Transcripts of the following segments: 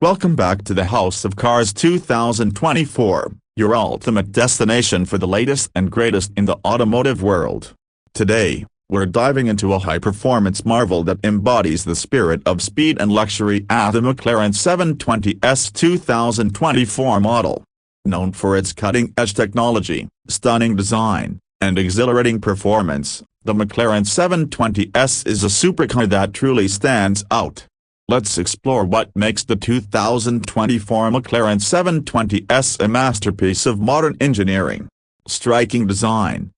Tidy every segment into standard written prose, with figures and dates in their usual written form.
Welcome back to the House of Cars 2024, your ultimate destination for the latest and greatest in the automotive world. Today, we're diving into a high-performance marvel that embodies the spirit of speed and luxury at the McLaren 720S 2024 model. Known for its cutting-edge technology, stunning design, and exhilarating performance, the McLaren 720S is a supercar that truly stands out. Let's explore what makes the 2024 McLaren 720S a masterpiece of modern engineering. Striking design.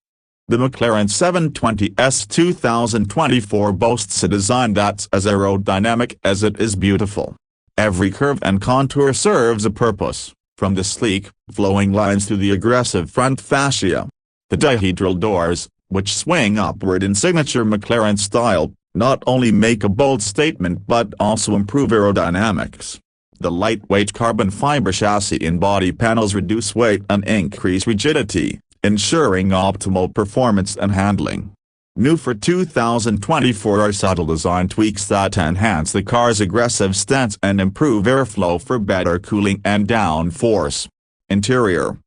The McLaren 720S 2024 boasts a design that's as aerodynamic as it is beautiful. Every curve and contour serves a purpose, from the sleek, flowing lines to the aggressive front fascia. The dihedral doors, which swing upward in signature McLaren style, not only make a bold statement but also improve aerodynamics. The lightweight carbon fiber chassis in body panels reduce weight and increase rigidity, ensuring optimal performance and handling. New for 2024 are subtle design tweaks that enhance the car's aggressive stance and improve airflow for better cooling and downforce. Interior.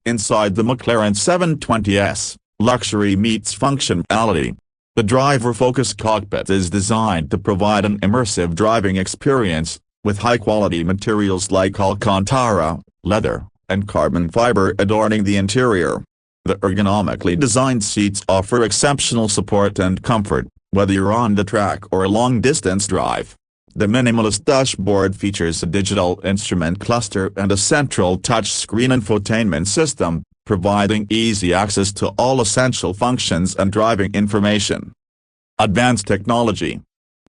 Inside the McLaren 720S, luxury meets functionality. The driver-focused cockpit is designed to provide an immersive driving experience, with high-quality materials like Alcantara, leather, and carbon fiber adorning the interior. The ergonomically designed seats offer exceptional support and comfort, whether you're on the track or a long-distance drive. The minimalist dashboard features a digital instrument cluster and a central touchscreen infotainment system, providing easy access to all essential functions and driving information. Advanced technology.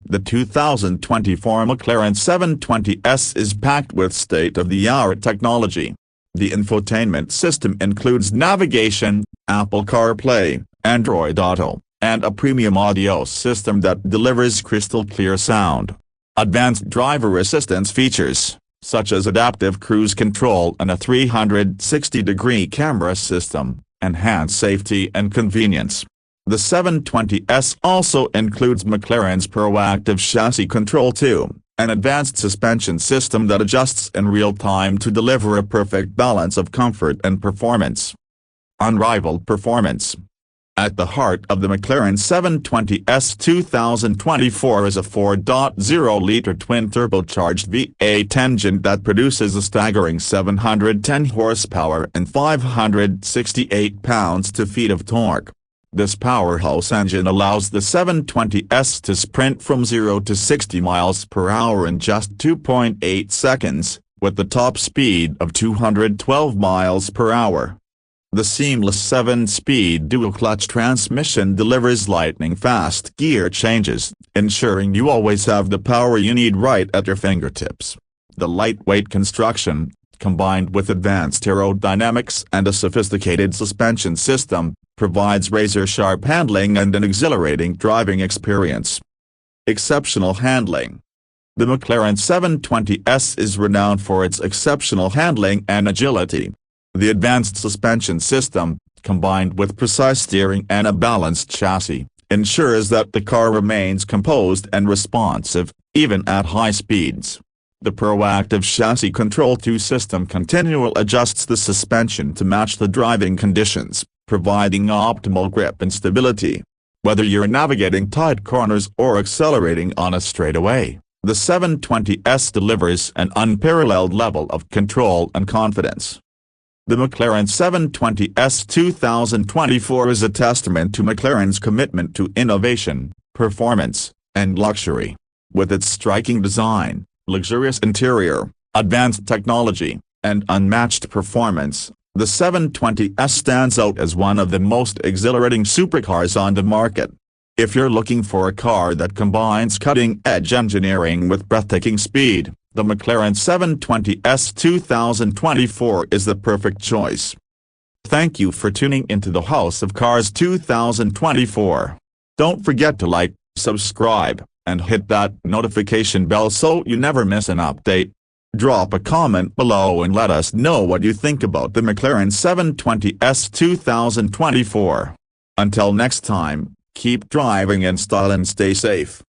The 2024 McLaren 720S is packed with state-of-the-art technology. The infotainment system includes navigation, Apple CarPlay, Android Auto, and a premium audio system that delivers crystal-clear sound. Advanced driver assistance features, such as adaptive cruise control and a 360-degree camera system, enhance safety and convenience. The 720S also includes McLaren's proactive chassis control too, an advanced suspension system that adjusts in real time to deliver a perfect balance of comfort and performance. Unrivaled performance. At the heart of the McLaren 720S 2024 is a 4.0-liter twin-turbocharged V8 engine that produces a staggering 710 horsepower and 568 pounds-feet of torque. This powerhouse engine allows the 720S to sprint from 0 to 60 miles per hour in just 2.8 seconds, with the top speed of 212 miles per hour. The seamless 7-speed dual-clutch transmission delivers lightning-fast gear changes, ensuring you always have the power you need right at your fingertips. The lightweight construction, combined with advanced aerodynamics and a sophisticated suspension system, provides razor-sharp handling and an exhilarating driving experience. Exceptional handling. The McLaren 720S is renowned for its exceptional handling and agility. The advanced suspension system, combined with precise steering and a balanced chassis, ensures that the car remains composed and responsive, even at high speeds. The proactive chassis control 2 system continually adjusts the suspension to match the driving conditions, providing optimal grip and stability. Whether you're navigating tight corners or accelerating on a straightaway, the 720S delivers an unparalleled level of control and confidence. The McLaren 720S 2024 is a testament to McLaren's commitment to innovation, performance, and luxury. With its striking design, luxurious interior, advanced technology, and unmatched performance, the 720S stands out as one of the most exhilarating supercars on the market. If you're looking for a car that combines cutting-edge engineering with breathtaking speed, the McLaren 720S 2024 is the perfect choice. Thank you for tuning into the House of Cars 2024. Don't forget to like, subscribe, and hit that notification bell so you never miss an update. Drop a comment below and let us know what you think about the McLaren 720S 2024. Until next time, keep driving in style and stay safe.